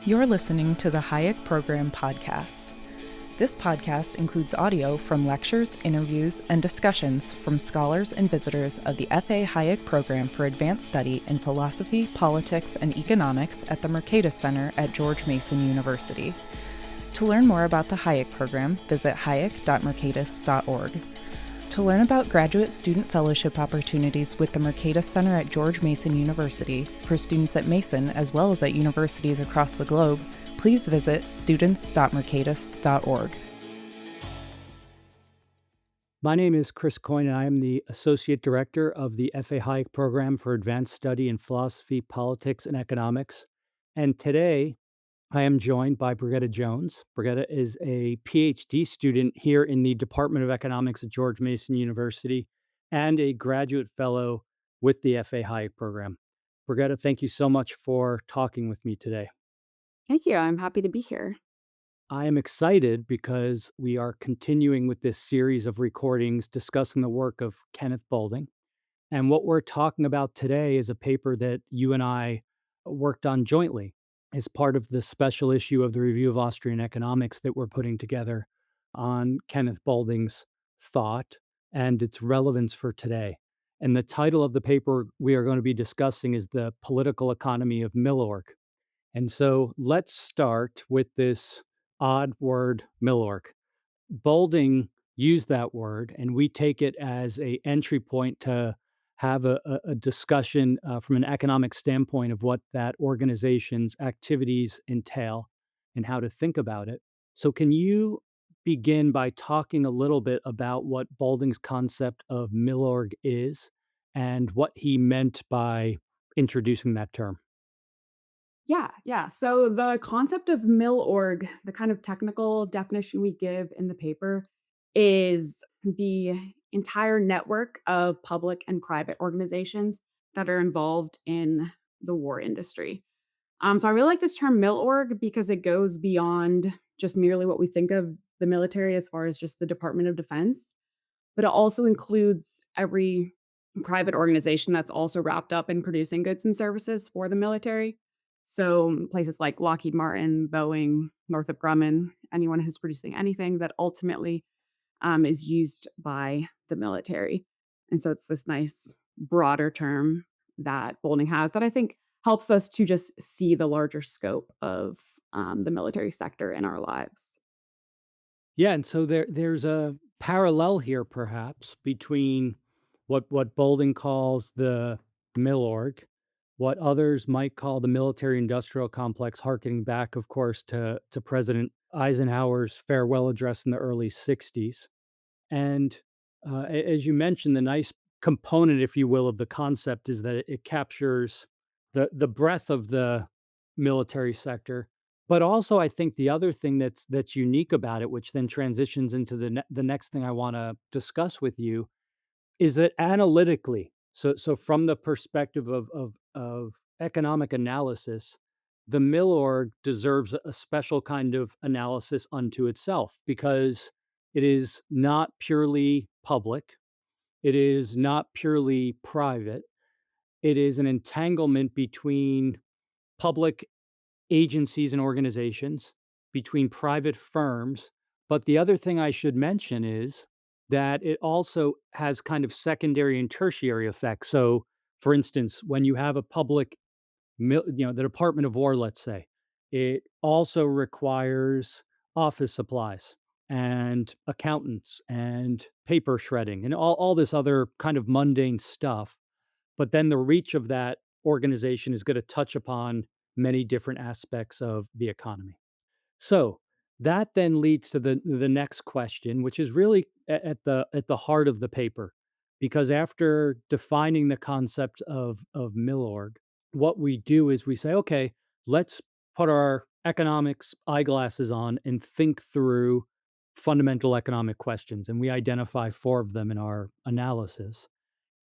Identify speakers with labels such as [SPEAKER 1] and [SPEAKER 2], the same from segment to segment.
[SPEAKER 1] You're listening to the Hayek Program podcast. This podcast includes audio from lectures, interviews, and discussions from scholars and visitors of the F.A. Hayek Program for Advanced Study in Philosophy, Politics, and Economics at the Mercatus Center at George Mason University. To learn more about the Hayek Program, visit hayek.mercatus.org. To learn about graduate student fellowship opportunities with the Mercatus Center at George Mason University for students at Mason as well as at universities across the globe, please visit students.mercatus.org.
[SPEAKER 2] My name is Chris Coyne, and I am the Associate Director of the F.A. Hayek Program for Advanced Study in Philosophy, Politics, and Economics. And today, I am joined by Brigitta Jones. Brigitta is a PhD student here in the Department of Economics at George Mason University and a graduate fellow with the F.A. Hayek Program. Brigitta, thank you so much for talking with me today.
[SPEAKER 3] Thank you. I'm happy to be here.
[SPEAKER 2] I am excited because we are continuing with this series of recordings discussing the work of Kenneth Boulding. And what we're talking about today is a paper that you and I worked on jointly as part of the special issue of the Review of Austrian Economics that we're putting together on Kenneth Boulding's thought and its relevance for today. And the title of the paper we are going to be discussing is The Political Economy of Milorg. And so let's start with this odd word, Milorg. Boulding used that word, and we take it as a entry point to have a discussion from an economic standpoint of what that organization's activities entail and how to think about it. So, can you begin by talking a little bit about what Boulding's concept of Milorg is and what he meant by introducing that term?
[SPEAKER 3] Yeah. So the concept of Milorg, the kind of technical definition we give in the paper, is the entire network of public and private organizations that are involved in the war industry. So I really like this term Milorg because it goes beyond just merely what we think of the military as far as just the Department of Defense, but it also includes every private organization that's also wrapped up in producing goods and services for the military. So places like Lockheed Martin, Boeing, Northrop Grumman, anyone who's producing anything that ultimately is used by the military. And so it's this nice broader term that Boulding has that I think helps us to just see the larger scope of the military sector in our lives.
[SPEAKER 2] Yeah, and so there's a parallel here, perhaps, between what Boulding calls the Milorg, what others might call the military-industrial complex, harkening back, of course, to President Eisenhower's farewell address in the early '60s. And as you mentioned, the nice component, if you will, of the concept is that it captures the breadth of the military sector. But also, I think the other thing that's unique about it, which then transitions into the next thing I want to discuss with you, is that analytically, so from the perspective of economic analysis, the Milorg deserves a special kind of analysis unto itself because it is not purely public, it is not purely private, it is an entanglement between public agencies and organizations, between private firms. But the other thing I should mention is that it also has kind of secondary and tertiary effects. So, for instance, when you have a public, the Department of War, let's say, it also requires office supplies and accountants and paper shredding and all this other kind of mundane stuff. But then the reach of that organization is going to touch upon many different aspects of the economy. So that then leads to the next question, which is really at the heart of the paper, because after defining the concept of Milorg, what we do is we say, okay, let's put our economics eyeglasses on and think through fundamental economic questions, and we identify four of them in our analysis.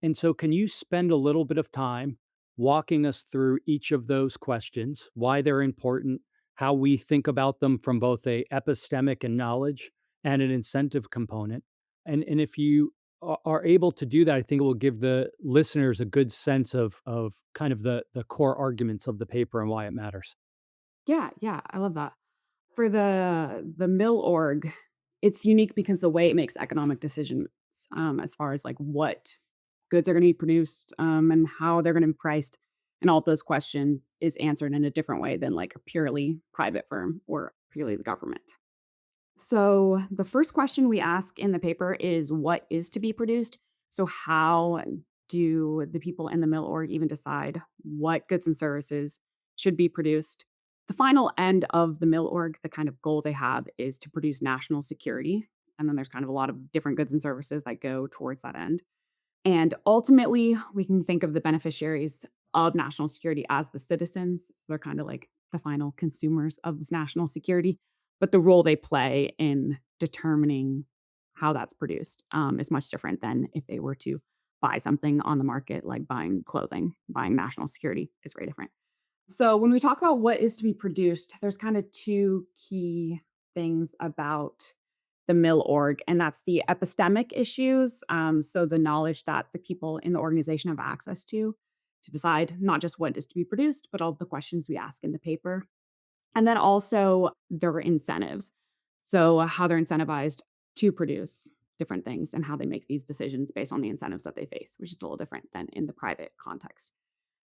[SPEAKER 2] And so, can you spend a little bit of time walking us through each of those questions, why they're important, how we think about them from both a epistemic and knowledge and an incentive component? And if you are able to do that, I think it will give the listeners a good sense of kind of the core arguments of the paper and why it matters.
[SPEAKER 3] Yeah, yeah, I love that. For the Milorg, it's unique because the way it makes economic decisions, as far as, like, what goods are gonna be produced, and how they're gonna be priced, and all of those questions is answered in a different way than, like, a purely private firm or purely the government. So, the first question we ask in the paper is what is to be produced? So, how do the people in the mill org even decide what goods and services should be produced? The final end of the mill org, the kind of goal they have is to produce national security. And then there's kind of a lot of different goods and services that go towards that end. And ultimately, we can think of the beneficiaries of national security as the citizens. So they're kind of like the final consumers of this national security. But the role they play in determining how that's produced is much different than if they were to buy something on the market, like buying clothing. Buying national security is very different. So when we talk about what is to be produced, there's kind of two key things about the mill org, and that's the epistemic issues. So the knowledge that the people in the organization have access to decide not just what is to be produced, but all of the questions we ask in the paper. And then also their incentives. So how they're incentivized to produce different things and how they make these decisions based on the incentives that they face, which is a little different than in the private context.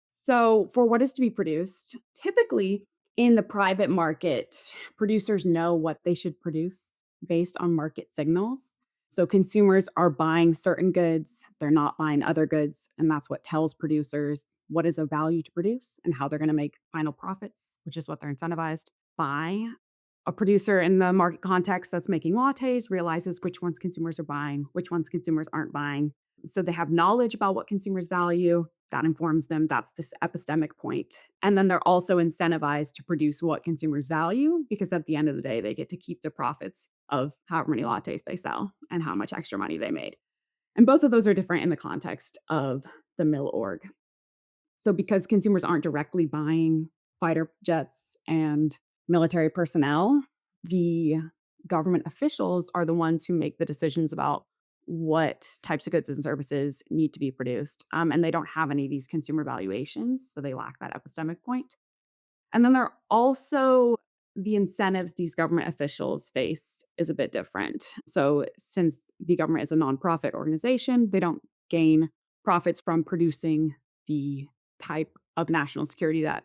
[SPEAKER 3] So, for what is to be produced, typically in the private market, producers know what they should produce based on market signals. So, consumers are buying certain goods, they're not buying other goods. And that's what tells producers what is of value to produce and how they're going to make final profits, which is what they're incentivized by. A producer in the market context that's making lattes realizes which ones consumers are buying, which ones consumers aren't buying. So they have knowledge about what consumers value. That informs them. That's this epistemic point. And then they're also incentivized to produce what consumers value because at the end of the day, they get to keep the profits of however many lattes they sell and how much extra money they made. And both of those are different in the context of the mill org. So because consumers aren't directly buying fighter jets and military personnel, the government officials are the ones who make the decisions about what types of goods and services need to be produced. And they don't have any of these consumer valuations, so they lack that epistemic point. And then there are also the incentives these government officials face is a bit different. So, since the government is a nonprofit organization, they don't gain profits from producing the type of national security that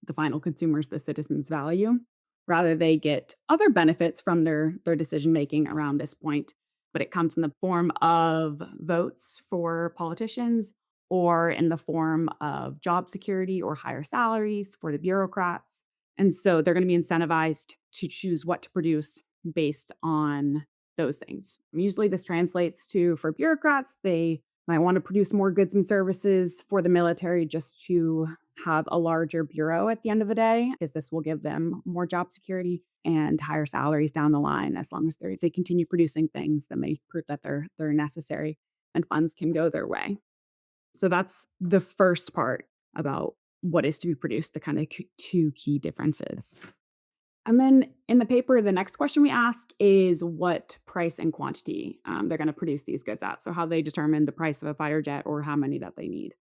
[SPEAKER 3] the final consumers, the citizens, value. Rather, they get other benefits from their decision making around this point, but it comes in the form of votes for politicians or in the form of job security or higher salaries for the bureaucrats. And so they're going to be incentivized to choose what to produce based on those things. Usually, this translates to for bureaucrats, they might want to produce more goods and services for the military just to have a larger bureau at the end of the day, because this will give them more job security and higher salaries down the line as long as they continue producing things that may prove that they're necessary and funds can go their way. So that's the first part about what is to be produced, the kind of two key differences. And then in the paper, the next question we ask is what price and quantity they're going to produce these goods at. So, how they determine the price of a fighter jet or how many that they need.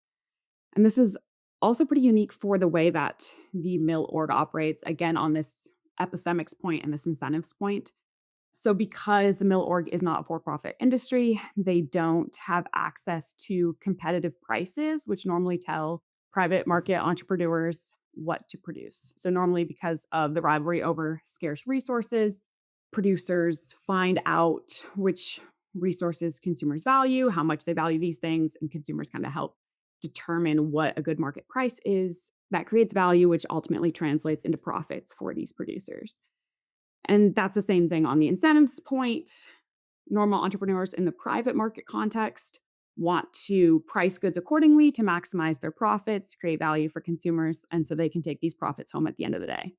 [SPEAKER 3] And this is also pretty unique for the way that the mill org operates, again, on this epistemics point and this incentives point. So, because the mill org is not a for profit industry, they don't have access to competitive prices, which normally tell private market entrepreneurs what to produce. So, normally, because of the rivalry over scarce resources, producers find out which resources consumers value, how much they value these things, and consumers kind of help determine what a good market price is. That creates value, which ultimately translates into profits for these producers. And that's the same thing on the incentives point. Normal entrepreneurs in the private market context want to price goods accordingly to maximize their profits, create value for consumers, and so they can take these profits home at the end of the day.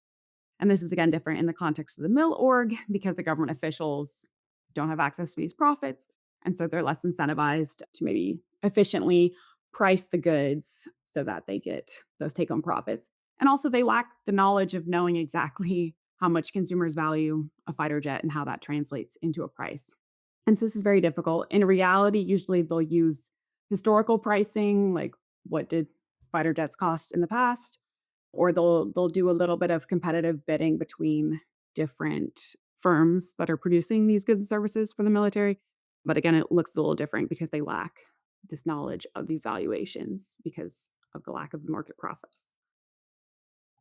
[SPEAKER 3] And this is again different in the context of the mill org because the government officials don't have access to these profits. And so they're less incentivized to maybe efficiently price the goods so that they get those take home profits. And also, they lack the knowledge of knowing exactly how much consumers value a fighter jet and how that translates into a price. And so this is very difficult. In reality, usually they'll use historical pricing, like what did fighter jets cost in the past? or they'll do a little bit of competitive bidding between different firms that are producing these goods and services for the military. But again, it looks a little different because they lack this knowledge of these valuations because of the lack of the market process.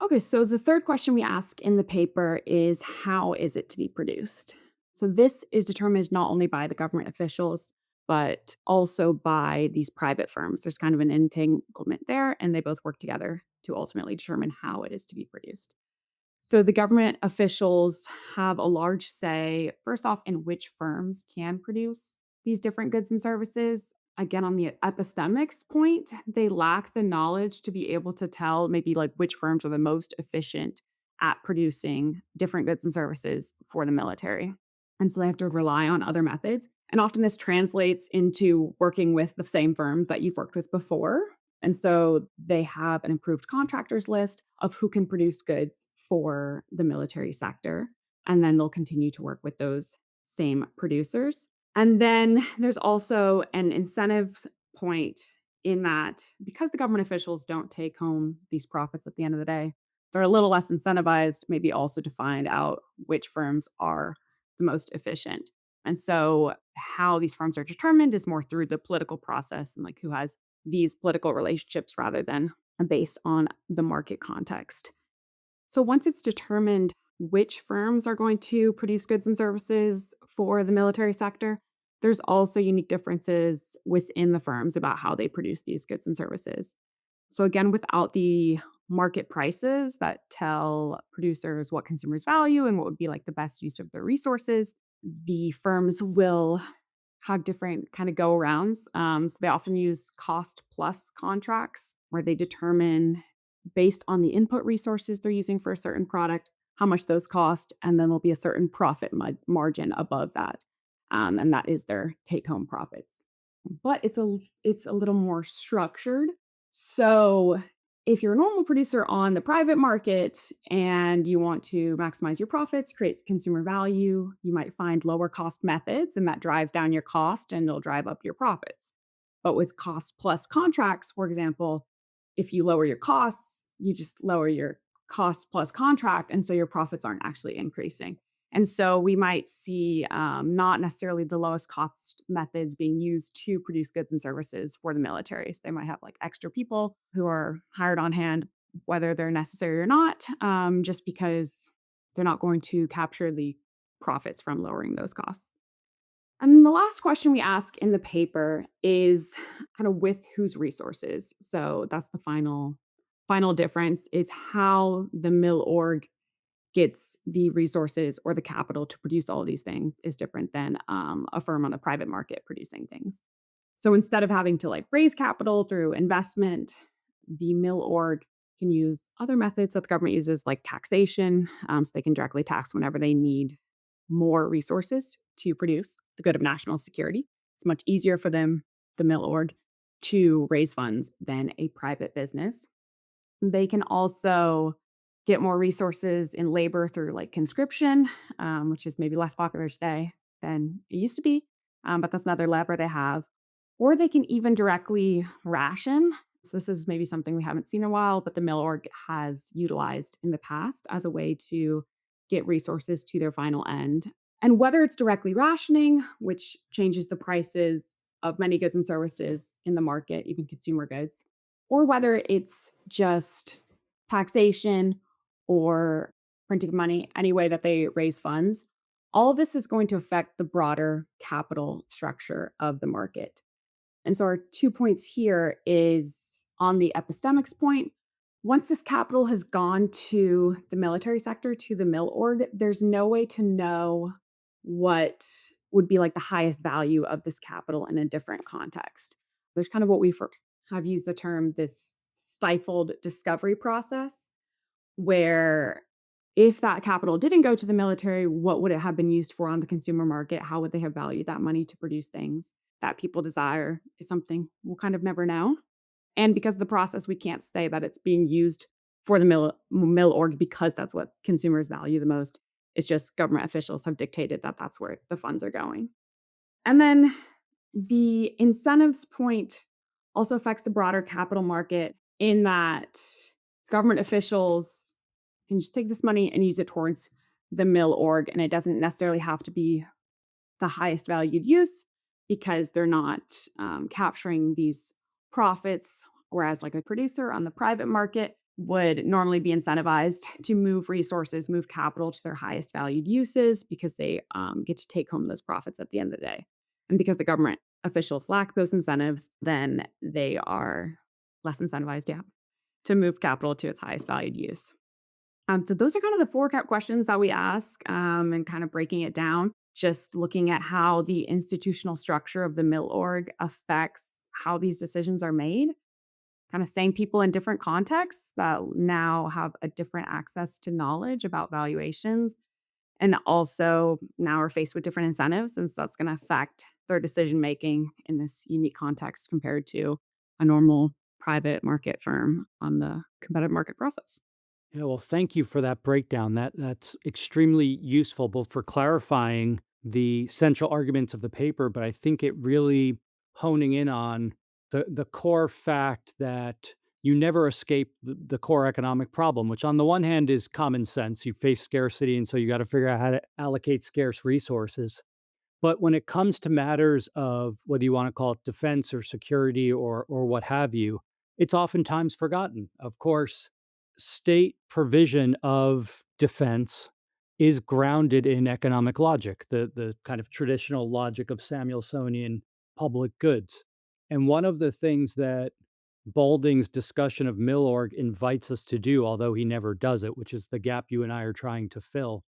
[SPEAKER 3] Okay, so the third question we ask in the paper is, how is it to be produced? So this is determined not only by the government officials, but also by these private firms. There's kind of an entanglement there, and they both work together to ultimately determine how it is to be produced. So the government officials have a large say, first off, in which firms can produce these different goods and services. Again, on the epistemics point, they lack the knowledge to be able to tell maybe like which firms are the most efficient at producing different goods and services for the military. And so they have to rely on other methods. And often this translates into working with the same firms that you've worked with before. And so they have an improved contractors list of who can produce goods for the military sector. And then they'll continue to work with those same producers. And then there's also an incentive point in that because the government officials don't take home these profits at the end of the day, they're a little less incentivized, maybe also to find out which firms are the most efficient. And so, how these firms are determined is more through the political process and like who has these political relationships rather than based on the market context. So once it's determined which firms are going to produce goods and services for the military sector, there's also unique differences within the firms about how they produce these goods and services. So again, without the market prices that tell producers what consumers value and what would be like the best use of their resources, the firms will have different kind of go arounds. So they often use cost plus contracts where they determine based on the input resources they're using for a certain product, how much those cost, and then there'll be a certain profit margin above that. And that is their take home profits. But it's a little more structured. So if you're a normal producer on the private market and you want to maximize your profits, create consumer value, you might find lower cost methods and that drives down your cost and it'll drive up your profits. But with cost plus contracts, for example, if you lower your costs, you just lower your cost plus contract. And so your profits aren't actually increasing. And so we might see not necessarily the lowest cost methods being used to produce goods and services for the military. So they might have like extra people who are hired on hand, whether they're necessary or not, just because they're not going to capture the profits from lowering those costs. And the last question we ask in the paper is kind of with whose resources. So that's the final difference is how the Milorg gets the resources or the capital to produce all of these things is different than a firm on the private market producing things. So instead of having to like raise capital through investment, the mill org can use other methods that the government uses, like taxation. So they can directly tax whenever they need more resources to produce the good of national security. It's much easier for them, the mill org, to raise funds than a private business. They can also get more resources in labor through like conscription, which is maybe less popular today than it used to be. But that's another lever they have. Or they can even directly ration. So this is maybe something we haven't seen in a while, but the mill org has utilized in the past as a way to get resources to their final end. And whether it's directly rationing, which changes the prices of many goods and services in the market, even consumer goods, or whether it's just taxation or printing of money, any way that they raise funds, all of this is going to affect the broader capital structure of the market. And so our 2 points here is on the epistemics point. Once this capital has gone to the military sector, to the mill org, there's no way to know what would be like the highest value of this capital in a different context. There's kind of what we have used the term this stifled discovery process, where if that capital didn't go to the military, what would it have been used for on the consumer market? How would they have valued that money to produce things that people desire is something we'll kind of never know. And because of the process, we can't say that it's being used for the mill org because that's what consumers value the most. It's just government officials have dictated that that's where the funds are going. And then the incentives point also affects the broader capital market in that government officials can just take this money and use it towards the mill org, and it doesn't necessarily have to be the highest valued use because they're not capturing these profits. Whereas, like a producer on the private market would normally be incentivized to move resources, move capital to their highest valued uses because they get to take home those profits at the end of the day. And because the government officials lack those incentives, then they are less incentivized, yeah, to move capital to its highest valued use. So those are kind of the four questions that we ask, and kind of breaking it down, just looking at how the institutional structure of the mill org affects how these decisions are made, kind of saying people in different contexts that now have a different access to knowledge about valuations and also now are faced with different incentives. And so that's going to affect their decision making in this unique context compared to a normal private market firm on the competitive market process.
[SPEAKER 2] Yeah, well, thank you for that breakdown. That's extremely useful, both for clarifying the central arguments of the paper, but I think it really honing in on the core fact that you never escape the core economic problem, which on the one hand is common sense. You face scarcity, and so you got to figure out how to allocate scarce resources. But when it comes to matters of whether you want to call it defense or security or what have you, it's oftentimes forgotten. Of course, state provision of defense is grounded in economic logic, the kind of traditional logic of Samuelsonian public goods. And one of the things that Boulding's discussion of Milorg invites us to do, although he never does it, which is the gap you and I are trying to fill,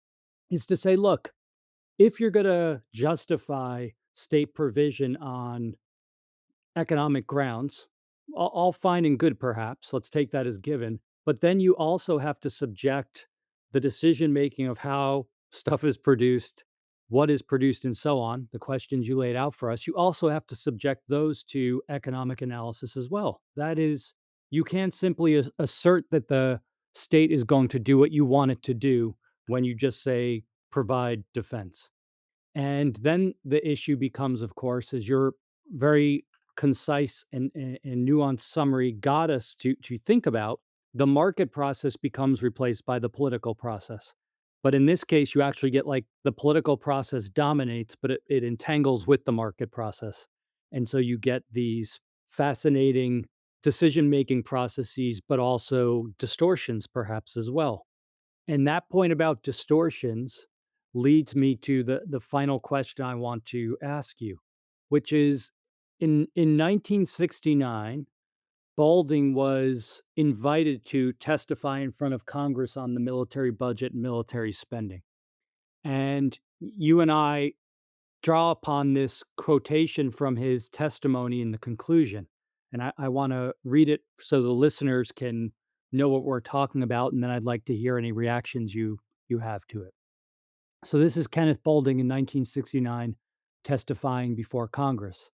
[SPEAKER 2] is to say, look, if you're gonna justify state provision on economic grounds, all fine and good, perhaps. Let's take that as given. But then you also have to subject the decision making of how stuff is produced, what is produced, and so on, the questions you laid out for us. You also have to subject those to economic analysis as well. That is, you can't simply assert that the state is going to do what you want it to do when you just say provide defense. And then the issue becomes, of course, as your very concise and nuanced summary got us to think about, the market process becomes replaced by the political process. But in this case, you actually get like the political process dominates, but it entangles with the market process. And so you get these fascinating decision making processes, but also distortions, perhaps, as well. And that point about distortions leads me to the final question I want to ask you, which is in 1969, Balding was invited to testify in front of Congress on the military budget and military spending. And you and I draw upon this quotation from his testimony in the conclusion. And I want to read it so the listeners can know what we're talking about. And then I'd like to hear any reactions you have to it. So this is Kenneth Boulding in 1969 testifying before Congress.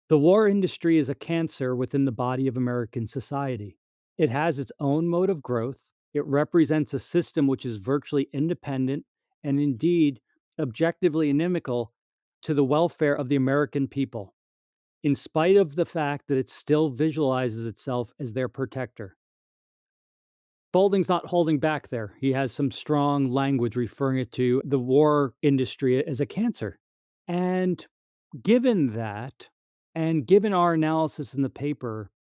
[SPEAKER 2] The war industry is a cancer within the body of American society. It has its own mode of growth. It represents a system which is virtually independent and indeed objectively inimical to the welfare of the American people, in spite of the fact that it still visualizes itself as their protector. Boulding's not holding back there. He has some strong language referring it to the war industry as a cancer. And given that, and given our analysis in the paper,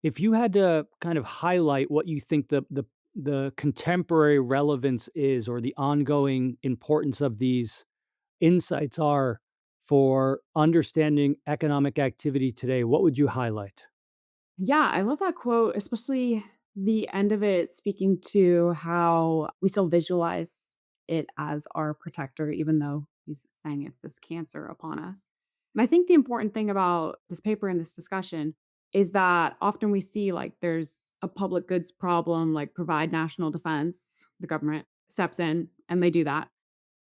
[SPEAKER 2] if you had to kind of highlight what you think the contemporary relevance is or the ongoing importance of these insights are for understanding economic activity today, what would you highlight?
[SPEAKER 3] Yeah, I love that quote, especially the end of it speaking to how we still visualize it as our protector, even though he's saying it's this cancer upon us. And I think the important thing about this paper and this discussion is that often we see like there's a public goods problem, like provide national defense, the government steps in and they do that.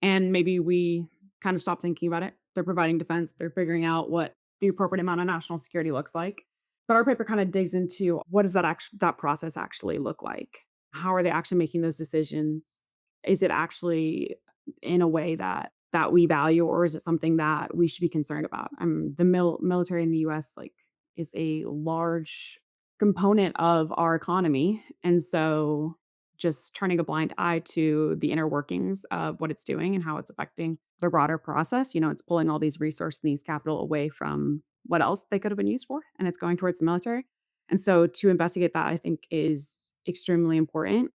[SPEAKER 3] And maybe we kind of stop thinking about it. They're providing defense, they're figuring out what the appropriate amount of national security looks like. But our paper kind of digs into what does that process actually look like? How are they actually making those decisions? Is it actually in a way that we value, or is it something that we should be concerned about? The military in the US like is a large component of our economy. And so just turning a blind eye to the inner workings of what it's doing and how it's affecting the broader process, it's pulling all these resources and these capital away from what else they could have been used for, and it's going towards the military. And so to investigate that, I think is extremely important.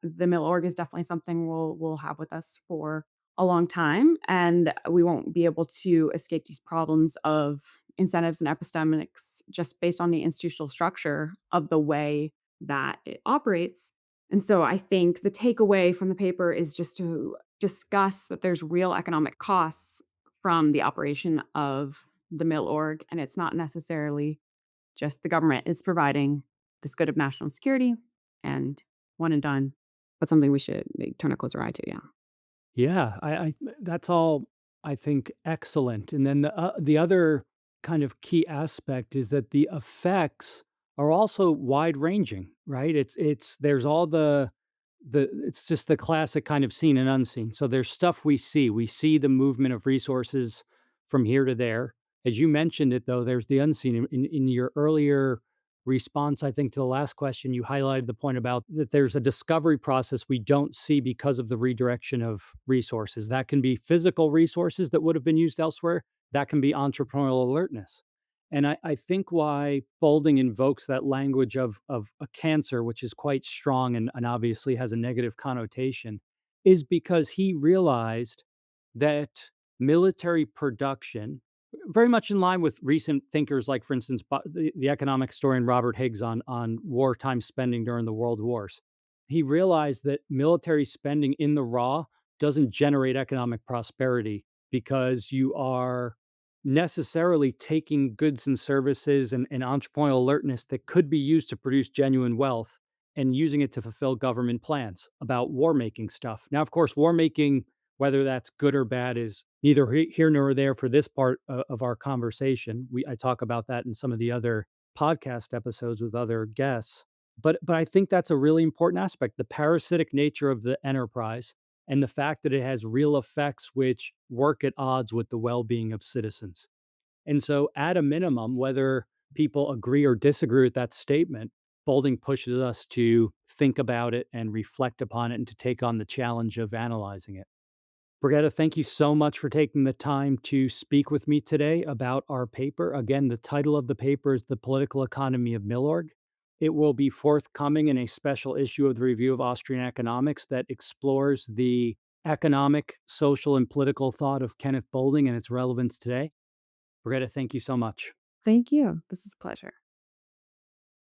[SPEAKER 3] The mill org is definitely something we'll have with us for a long time, and we won't be able to escape these problems of incentives and epistemics just based on the institutional structure of the way that it operates. And so I think the takeaway from the paper is just to discuss that there's real economic costs from the operation of the mill org, and it's not necessarily just the government is providing this good of national security and one and done, but something we should turn a closer eye to, yeah.
[SPEAKER 2] Yeah, I that's all, I think, excellent. And then the other kind of key aspect is that the effects are also wide ranging, right? It's there's all the it's just the classic kind of seen and unseen. So there's stuff we see. We see the movement of resources from here to there. As you mentioned it, though, there's the unseen. In your earlier response, I think, to the last question, you highlighted the point about that there's a discovery process we don't see because of the redirection of resources. That can be physical resources that would have been used elsewhere, that can be entrepreneurial alertness. And I think why Boulding invokes that language of a cancer, which is quite strong and obviously has a negative connotation, is because he realized that military production, very much in line with recent thinkers like, for instance, the economic historian Robert Higgs on wartime spending during the world wars. He realized that military spending in the raw doesn't generate economic prosperity because you are necessarily taking goods and services and entrepreneurial alertness that could be used to produce genuine wealth and using it to fulfill government plans about war making stuff. Now, of course, war making, whether that's good or bad, is neither here nor there for this part of our conversation. I talk about that in some of the other podcast episodes with other guests. But I think that's a really important aspect, the parasitic nature of the enterprise and the fact that it has real effects which work at odds with the well-being of citizens. And so at a minimum, whether people agree or disagree with that statement, Boulding pushes us to think about it and reflect upon it and to take on the challenge of analyzing it. Brigitta, thank you so much for taking the time to speak with me today about our paper. Again, the title of the paper is The Political Economy of Milorg. It will be forthcoming in a special issue of the Review of Austrian Economics that explores the economic, social, and political thought of Kenneth Boulding and its relevance today. Brigitta, thank you so much.
[SPEAKER 3] Thank you. This is a pleasure.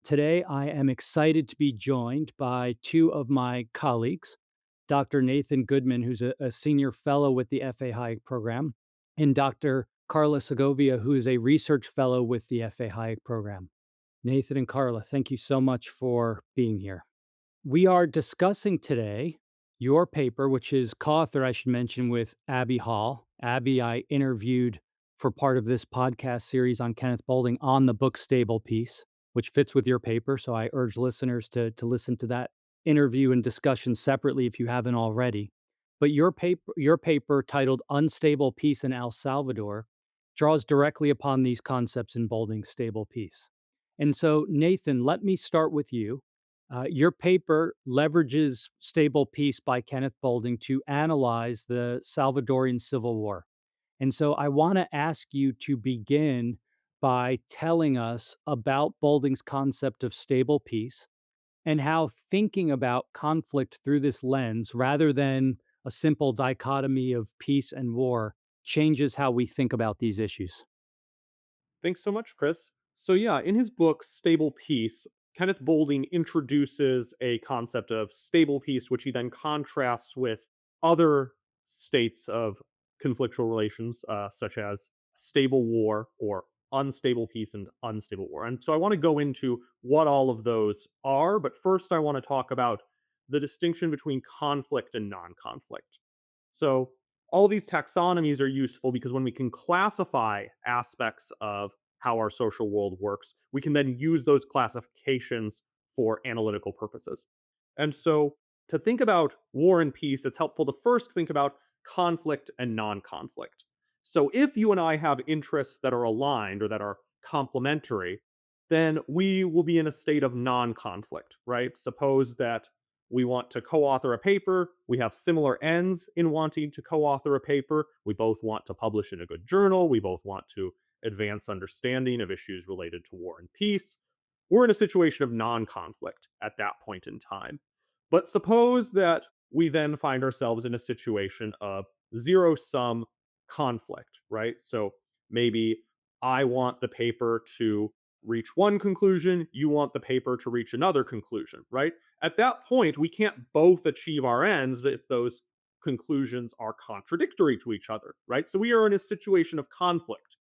[SPEAKER 2] Today, I am excited to be joined by two of my colleagues, Dr. Nathan Goodman, who's a senior fellow with the FA Hayek program, and Dr. Karla Segovia, who is a research fellow with the FA Hayek program. Nathan and Karla, thank you so much for being here. We are discussing today your paper, which is co-authored, I should mention, with Abby Hall. Abby, I interviewed for part of this podcast series on Kenneth Boulding on the book Stable Peace, which fits with your paper. So I urge listeners to listen to that interview and discussion separately if you haven't already. But your paper titled Unstable Peace in El Salvador draws directly upon these concepts in Boulding's Stable Peace. And so, Nathan, let me start with you. Your paper leverages Stable Peace by Kenneth Boulding to analyze the Salvadorian Civil War. And so I want to ask you to begin by telling us about Boulding's concept of stable peace and how thinking about conflict through this lens, rather than a simple dichotomy of peace and war, changes how we think about these issues.
[SPEAKER 4] Thanks so much, Chris. So, yeah, in his book, Stable Peace, Kenneth Boulding introduces a concept of stable peace, which he then contrasts with other states of conflictual relations, such as stable war or unstable peace and unstable war. And so I want to go into what all of those are, but first I want to talk about the distinction between conflict and non conflict. So, all these taxonomies are useful because when we can classify aspects of how our social world works, we can then use those classifications for analytical purposes. And so, to think about war and peace, it's helpful to first think about conflict and non conflict. So, if you and I have interests that are aligned or that are complementary, then we will be in a state of non conflict, right? Suppose that we want to co author a paper, we have similar ends in wanting to co author a paper, we both want to publish in a good journal, we both want to advance understanding of issues related to war and peace. We're in a situation of non conflict at that point in time. But suppose that we then find ourselves in a situation of zero sum conflict, right? So maybe I want the paper to reach one conclusion, you want the paper to reach another conclusion, right? At that point, we can't both achieve our ends if those conclusions are contradictory to each other, right? So we are in a situation of conflict.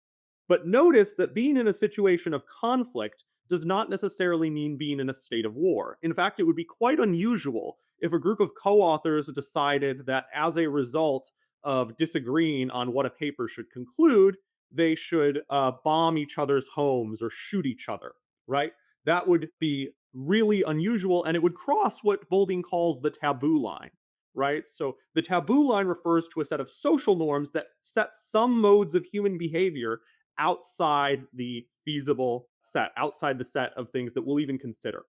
[SPEAKER 4] But notice that being in a situation of conflict does not necessarily mean being in a state of war. In fact, it would be quite unusual if a group of co authors decided that as a result of disagreeing on what a paper should conclude, they should bomb each other's homes or shoot each other, right? That would be really unusual and it would cross what Boulding calls the taboo line, right? So the taboo line refers to a set of social norms that set some modes of human behavior outside the feasible set, outside the set of things that we'll even consider.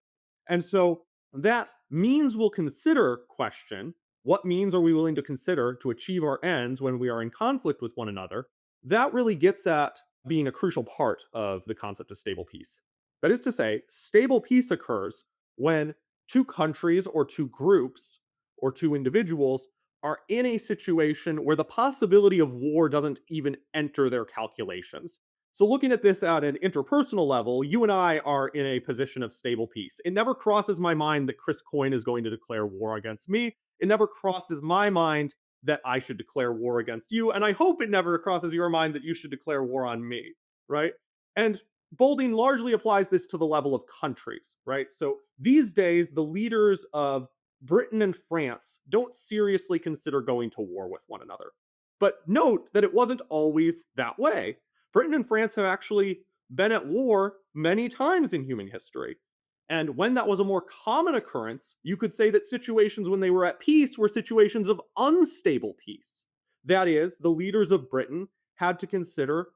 [SPEAKER 4] And so that means we'll consider question, what means are we willing to consider to achieve our ends when we are in conflict with one another? That really gets at being a crucial part of the concept of stable peace. That is to say, stable peace occurs when two countries or two groups or two individuals are in a situation where the possibility of war doesn't even enter their calculations. So, looking at this at an interpersonal level, you and I are in a position of stable peace. It never crosses my mind that Chris Coyne is going to declare war against me. It never crosses my mind that I should declare war against you. And I hope it never crosses your mind that you should declare war on me, right? And Boulding largely applies this to the level of countries, right? So these days, the leaders of Britain and France don't seriously consider going to war with one another. But note that it wasn't always that way. Britain and France have actually been at war many times in human history. And when that was a more common occurrence, you could say that situations when they were at peace were situations of unstable peace. That is, the leaders of Britain had to consider,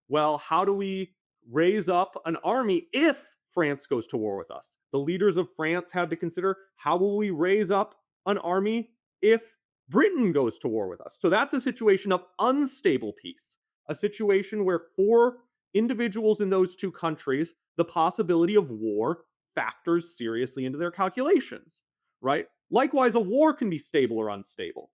[SPEAKER 4] well, how do we raise up an army if France goes to war with us? The leaders of France had to consider, how will we raise up an army if Britain goes to war with us? So that's a situation of unstable peace, a situation where for individuals in those two countries, the possibility of war factors seriously into their calculations, right? Likewise, a war can be stable or unstable.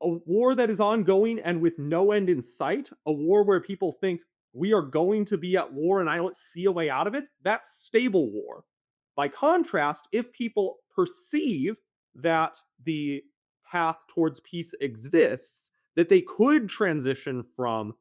[SPEAKER 4] A war that is ongoing and with no end in sight, a war where people think we are going to be at war and I don't see a way out of it, that's stable war. By contrast, if people perceive that the path towards peace exists, that they could transition from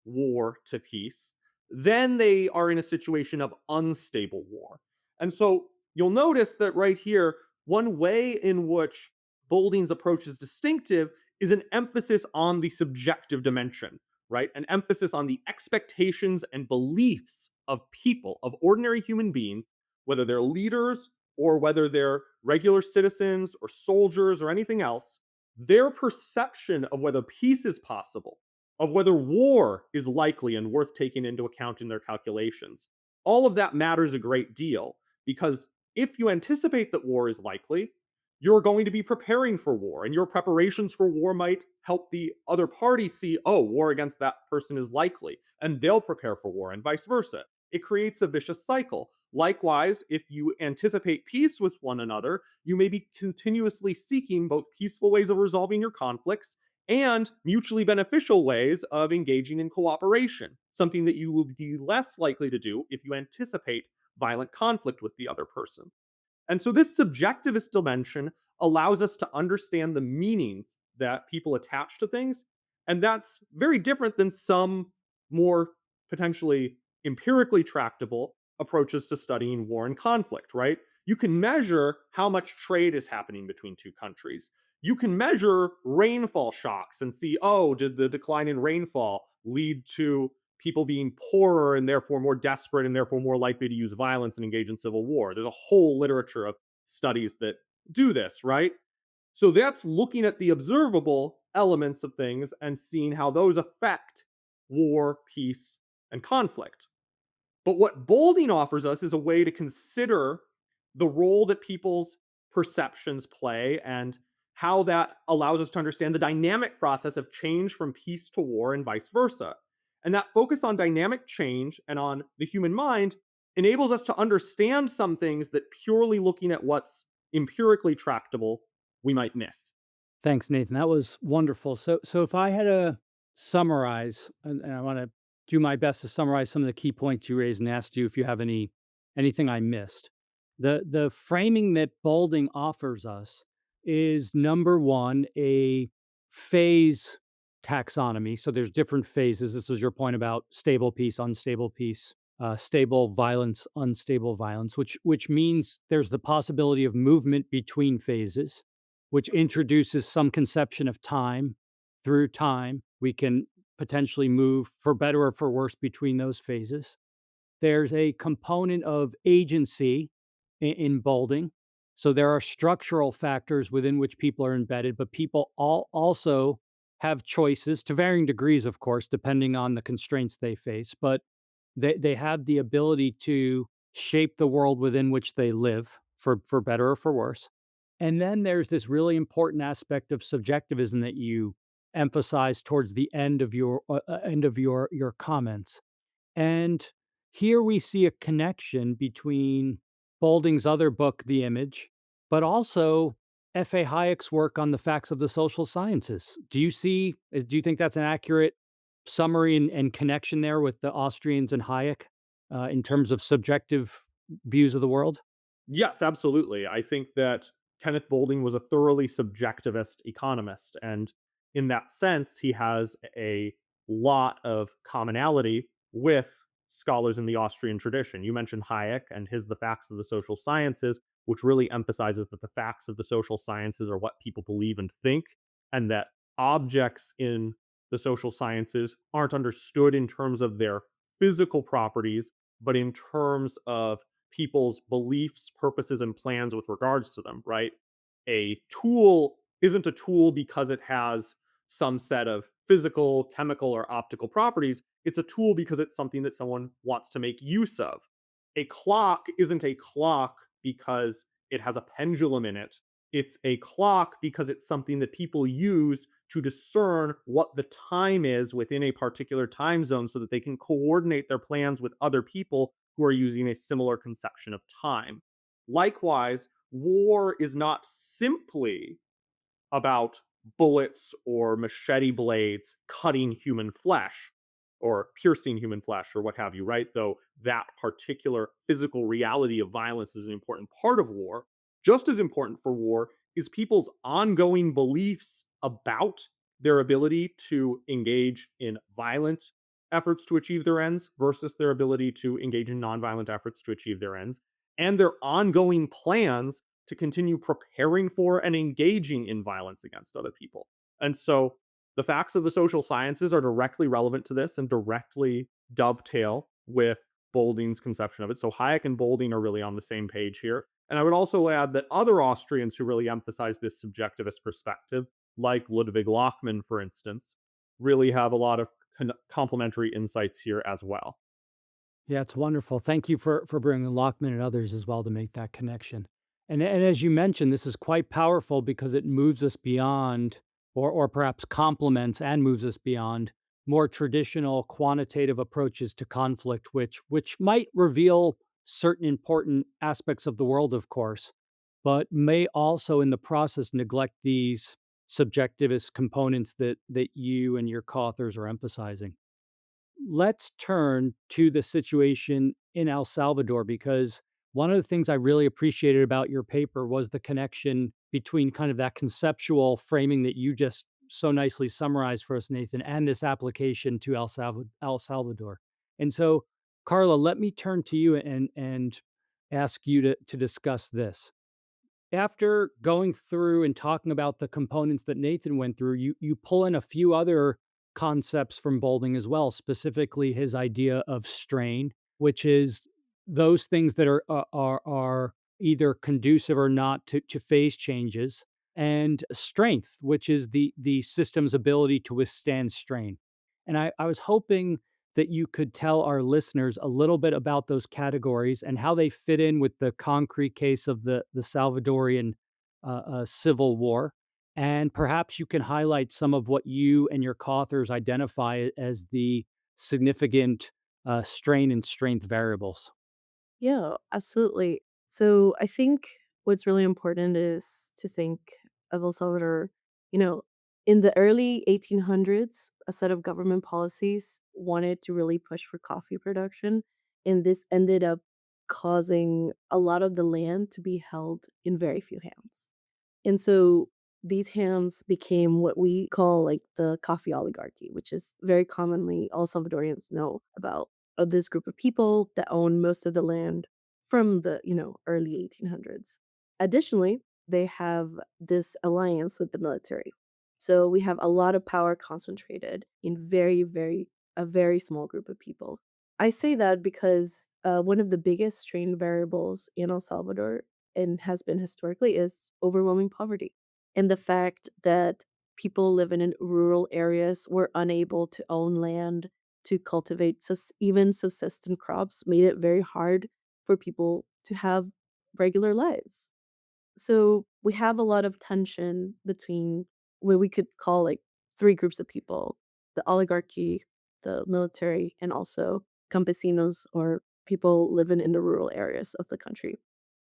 [SPEAKER 4] war to peace, then they are in a situation of unstable war. And so you'll notice that right here, one way in which Boulding's approach is distinctive is an emphasis on the subjective dimension, right? An emphasis on the expectations and beliefs of people, of ordinary human beings, whether they're leaders or whether they're regular citizens or soldiers or anything else, their perception of whether peace is possible, of whether war is likely and worth taking into account in their calculations. All of that matters a great deal because if you anticipate that war is likely, you're going to be preparing for war, and your preparations for war might help the other party see, oh, war against that person is likely, and they'll prepare for war, and vice versa. It creates a vicious cycle. Likewise, if you anticipate peace with one another, you may be continuously seeking both peaceful ways of resolving your conflicts and mutually beneficial ways of engaging in cooperation, something that you will be less likely to do if you anticipate violent conflict with the other person. And so this subjectivist dimension allows us to understand the meanings that people attach to things. And that's very different than some more potentially empirically tractable approaches to studying war and conflict, right? You can measure how much trade is happening between two countries. You can measure rainfall shocks and see, oh, did the decline in rainfall lead to people being poorer and therefore more desperate and therefore more likely to use violence and engage in civil war? There's a whole literature of studies that do this, right? So that's looking at the observable elements of things and seeing how those affect war, peace, and conflict. But what Boulding offers us is a way to consider the role that people's perceptions play and how that allows us to understand the dynamic process of change from peace to war and vice versa. And that focus on dynamic change and on the human mind enables us to understand some things that purely looking at what's empirically tractable, we might miss.
[SPEAKER 2] Thanks, Nathan. That was wonderful. So if I had to summarize, and I want to do my best to summarize some of the key points you raised and asked you if you have anything I missed. The framing that Boulding offers us is number one, a phase taxonomy. So there's different phases. This was your point about stable peace, unstable peace, stable violence, unstable violence, which means there's the possibility of movement between phases, which introduces some conception of time. Through time, we can potentially move for better or for worse between those phases. There's a component of agency in Boulding. So there are structural factors within which people are embedded, but people also have choices to varying degrees, of course, depending on the constraints they face. But they have the ability to shape the world within which they live for better or for worse. And then there's this really important aspect of subjectivism that you emphasize towards the end of your comments. And here we see a connection between Boulding's other book, The Image, but also F.A. Hayek's work on the facts of the social sciences. Do you think that's an accurate summary and connection there with the Austrians and Hayek in terms of subjective views of the world?
[SPEAKER 4] Yes, absolutely. I think that Kenneth Boulding was a thoroughly subjectivist economist. And in that sense, he has a lot of commonality with scholars in the Austrian tradition. You mentioned Hayek and his The Facts of the Social Sciences, which really emphasizes that the facts of the social sciences are what people believe and think, and that objects in the social sciences aren't understood in terms of their physical properties, but in terms of people's beliefs, purposes, and plans with regards to them, right? A tool isn't a tool because it has some set of physical, chemical, or optical properties. It's a tool because it's something that someone wants to make use of. A clock isn't a clock because it has a pendulum in it. It's a clock because it's something that people use to discern what the time is within a particular time zone so that they can coordinate their plans with other people who are using a similar conception of time. Likewise, war is not simply about bullets or machete blades cutting human flesh or piercing human flesh or what have you, right? Though that particular physical reality of violence is an important part of war. Just as important for war is people's ongoing beliefs about their ability to engage in violent efforts to achieve their ends versus their ability to engage in nonviolent efforts to achieve their ends, and their ongoing plans to continue preparing for and engaging in violence against other people. And so the facts of the social sciences are directly relevant to this and directly dovetail with Boulding's conception of it. So Hayek and Boulding are really on the same page here. And I would also add that other Austrians who really emphasize this subjectivist perspective, like Ludwig Lochmann, for instance, really have a lot of complementary insights here as well.
[SPEAKER 2] Yeah, it's wonderful. Thank you for bringing Lockman and others as well to make that connection. And as you mentioned, this is quite powerful because it moves us beyond, or perhaps complements and moves us beyond more traditional quantitative approaches to conflict, which might reveal certain important aspects of the world, of course, but may also in the process neglect these subjectivist components that you and your co-authors are emphasizing. Let's turn to the situation in El Salvador because one of the things I really appreciated about your paper was the connection between kind of that conceptual framing that you just so nicely summarized for us, Nathan, and this application to El Salvador. And so, Karla, let me turn to you and ask you to discuss this. After going through and talking about the components that Nathan went through, you pull in a few other concepts from Boulding as well, specifically his idea of strain, which is those things that are either conducive or not to phase changes, and strength, which is the system's ability to withstand strain. And I was hoping that you could tell our listeners a little bit about those categories and how they fit in with the concrete case of the Salvadorian Civil War. And perhaps you can highlight some of what you and your co-authors identify as the significant strain and strength variables.
[SPEAKER 5] Yeah, absolutely. So I think what's really important is to think of El Salvador, you know, in the early 1800s, a set of government policies wanted to really push for coffee production, and this ended up causing a lot of the land to be held in very few hands. And so these hands became what we call like the coffee oligarchy, which is very commonly all Salvadorians know about this group of people that own most of the land from the, early 1800s. Additionally, they have this alliance with the military. So we have a lot of power concentrated in a very small group of people. I say that because one of the biggest strain variables in El Salvador and has been historically is overwhelming poverty. And the fact that people living in rural areas were unable to own land to cultivate even subsistent crops made it very hard for people to have regular lives. So we have a lot of tension between what we could call like three groups of people: the oligarchy, the military, and also campesinos, or people living in the rural areas of the country.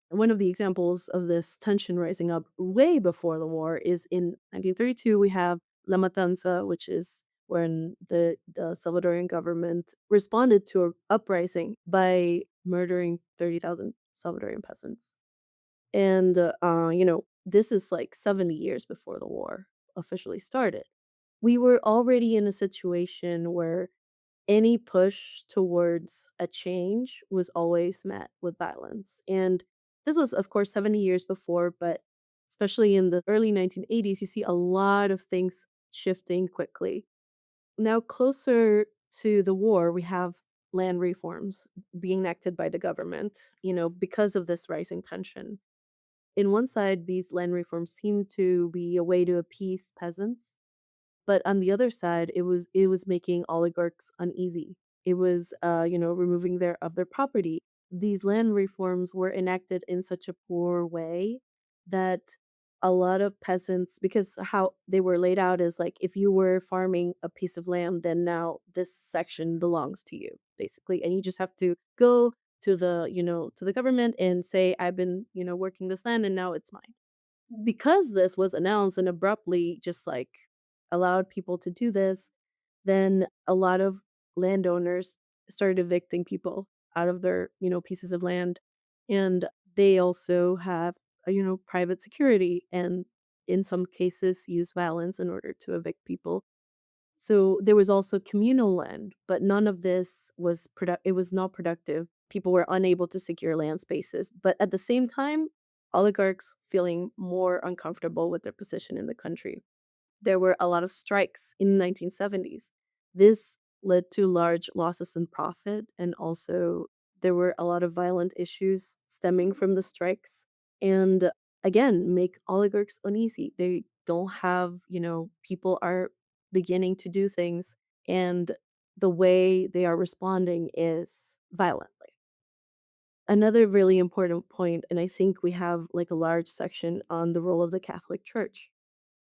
[SPEAKER 5] And one of the examples of this tension rising up way before the war is in 1932, we have La Matanza, which is when the Salvadorian government responded to an uprising by murdering 30,000 Salvadorian peasants. And, this is like 70 years before the war officially started. We were already in a situation where any push towards a change was always met with violence. And this was, of course, 70 years before, but especially in the early 1980s, you see a lot of things shifting quickly. Now, closer to the war, we have land reforms being enacted by the government, because of this rising tension. In one side, these land reforms seem to be a way to appease peasants, but on the other side, it was making oligarchs uneasy. It was, removing their property. These land reforms were enacted in such a poor way that a lot of peasants, because how they were laid out is like if you were farming a piece of land, then now this section belongs to you, basically, and you just have to go to the government and say, I've been, working this land and now it's mine. Because this was announced and abruptly just like allowed people to do this, then a lot of landowners started evicting people out of their, pieces of land. And they also have, private security, and in some cases use violence in order to evict people. So there was also communal land, but none of this was it was not productive. People were unable to secure land spaces, but at the same time, oligarchs feeling more uncomfortable with their position in the country. There were a lot of strikes in the 1970s. This led to large losses in profit, and also there were a lot of violent issues stemming from the strikes. And again, make oligarchs uneasy. They don't have, people are beginning to do things, and the way they are responding is violently. Another really important point, and I think we have like a large section on the role of the Catholic Church.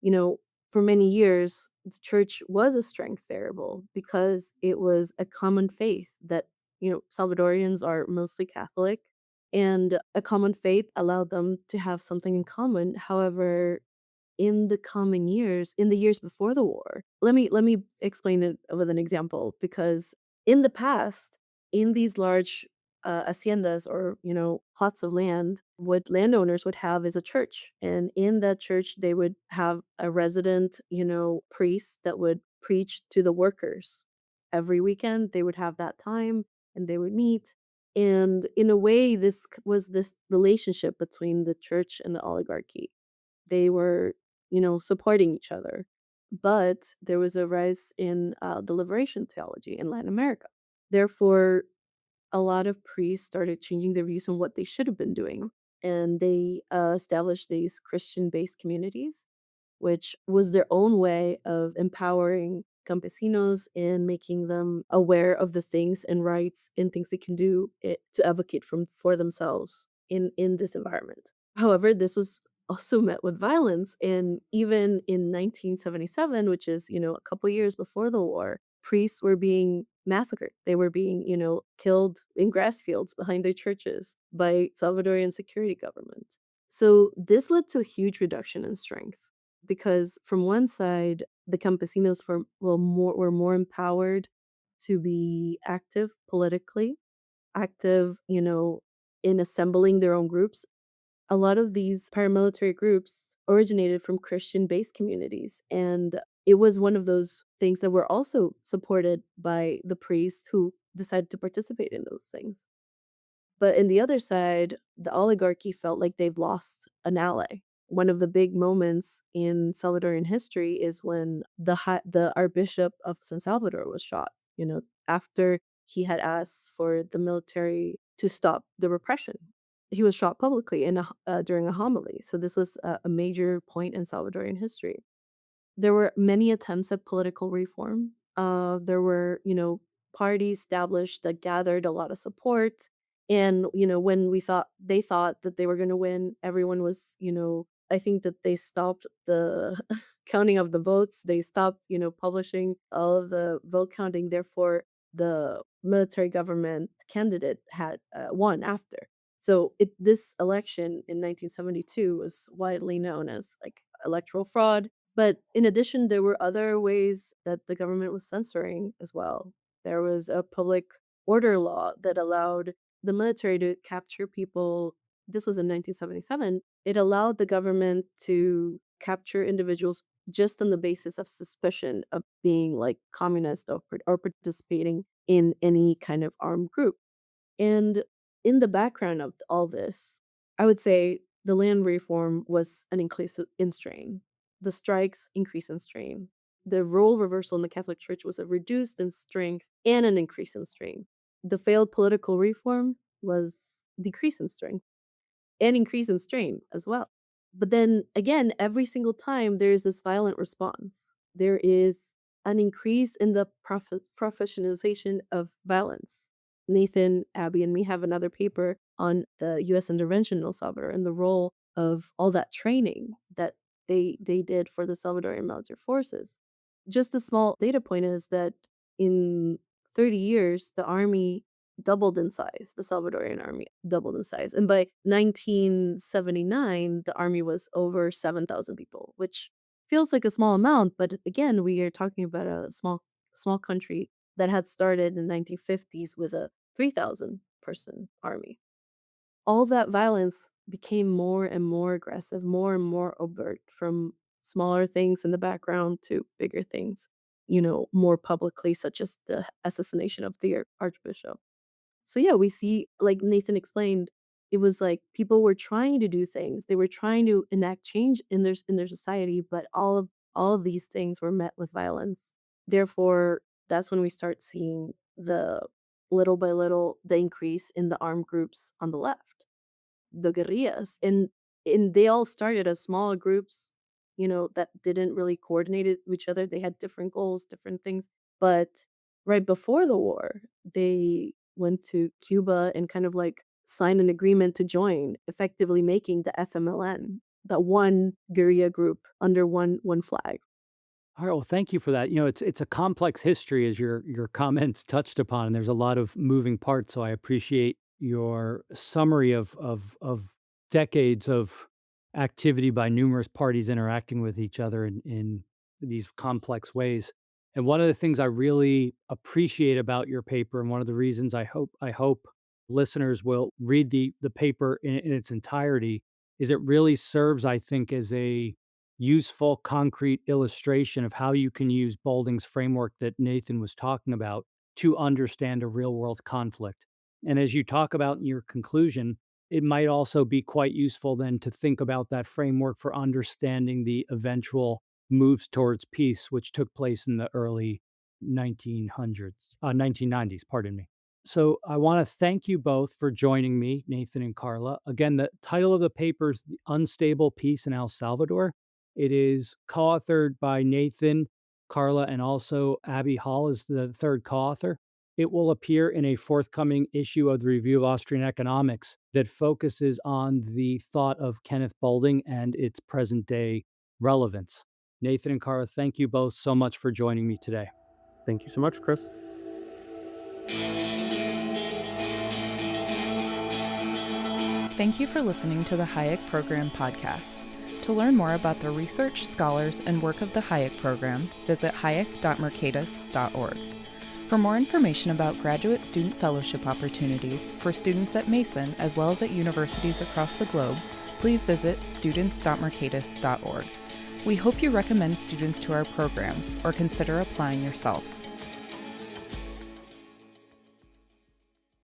[SPEAKER 5] You know, for many years, the church was a strength variable because it was a common faith that, Salvadorians are mostly Catholic, and a common faith allowed them to have something in common. However, in the years before the war, let me explain it with an example, because in the past, in these large haciendas, or plots of land, what landowners would have is a church, and in that church they would have a resident, priest that would preach to the workers every weekend. They would have that time and they would meet, and in a way was this relationship between the church and the oligarchy. They were, supporting each other. But there was a rise in the liberation theology in Latin America. Therefore, a lot of priests started changing their views on what they should have been doing. And they established these Christian based communities, which was their own way of empowering campesinos and making them aware of the things and rights and things they can do to advocate for themselves in this environment. However, this was also met with violence, and even in 1977, which is, a couple years before the war, priests were being massacred. They were being, killed in grass fields behind their churches by Salvadorian security government. So this led to a huge reduction in strength because from one side, the campesinos were more empowered to be active politically, active, in assembling their own groups. A lot of these paramilitary groups originated from Christian-based communities, and it was one of those things that were also supported by the priests who decided to participate in those things. But in the other side, the oligarchy felt like they've lost an ally. One of the big moments in Salvadorian history is when the Archbishop of San Salvador was shot, after he had asked for the military to stop the repression. He was shot publicly during a homily. So this was a major point in Salvadorian history. There were many attempts at political reform. There were, parties established that gathered a lot of support. And, when they thought that they were going to win, everyone was, I think that they stopped the counting of the votes. They stopped, publishing all of the vote counting. Therefore, the military government candidate had won after. So this election in 1972 was widely known as like electoral fraud, but in addition, there were other ways that the government was censoring as well. There was a public order law that allowed the military to capture people. This was in 1977. It allowed the government to capture individuals just on the basis of suspicion of being like communist or participating in any kind of armed group. And in the background of all this, I would say the land reform was an increase in strain. The strikes increase in strain. The role reversal in the Catholic Church was a reduced in strength and an increase in strain. The failed political reform was decrease in strength and increase in strain as well. But then again, every single time there is this violent response. There is an increase in the professionalization of violence. Nathan, Abby, and me have another paper on the U.S. intervention in El Salvador and the role of all that training that they did for the Salvadorian military forces. Just a small data point is that in 30 years, the army doubled in size. The Salvadorian army doubled in size. And by 1979, the army was over 7,000 people, which feels like a small amount, but again, we are talking about a small country that had started in 1950s with a 3,000 person army. All that violence became more and more aggressive, more and more overt, from smaller things in the background to bigger things, more publicly, such as the assassination of the archbishop. So yeah, we see, like Nathan explained, it was like people were trying to do things. They were trying to enact change in their society, but all of these things were met with violence. Therefore, that's when we start seeing the little by little the increase in the armed groups on the left, the guerrillas, and they all started as small groups, that didn't really coordinate it with each other. They had different goals, different things. But right before the war, they went to Cuba and kind of like signed an agreement to join, effectively making the FMLN, that one guerrilla group under one flag.
[SPEAKER 2] All right. Well, thank you for that. It's a complex history, as your comments touched upon, and there's a lot of moving parts. So I appreciate your summary of decades of activity by numerous parties interacting with each other in these complex ways. And one of the things I really appreciate about your paper, and one of the reasons I hope listeners will read the paper in its entirety, is it really serves, I think, as a useful, concrete illustration of how you can use Boulding's framework that Nathan was talking about to understand a real world conflict. And as you talk about in your conclusion, it might also be quite useful then to think about that framework for understanding the eventual moves towards peace, which took place in the early 1990s, pardon me. So I want to thank you both for joining me, Nathan and Karla. Again, the title of the paper is The Unstable Peace in El Salvador. It is co-authored by Nathan Karla and also Abby Hall is the third co-author. It will appear in a forthcoming issue of the Review of Austrian Economics that focuses on the thought of Kenneth Boulding and its present-day relevance. Nathan and Karla, thank you both so much for joining me today.
[SPEAKER 4] Thank you so much, Chris.
[SPEAKER 1] Thank you for listening to the Hayek Program podcast. To learn more about the research, scholars, and work of the Hayek Program, visit hayek.mercatus.org. For more information about graduate student fellowship opportunities for students at Mason as well as at universities across the globe, please visit students.mercatus.org. We hope you recommend students to our programs or consider applying yourself.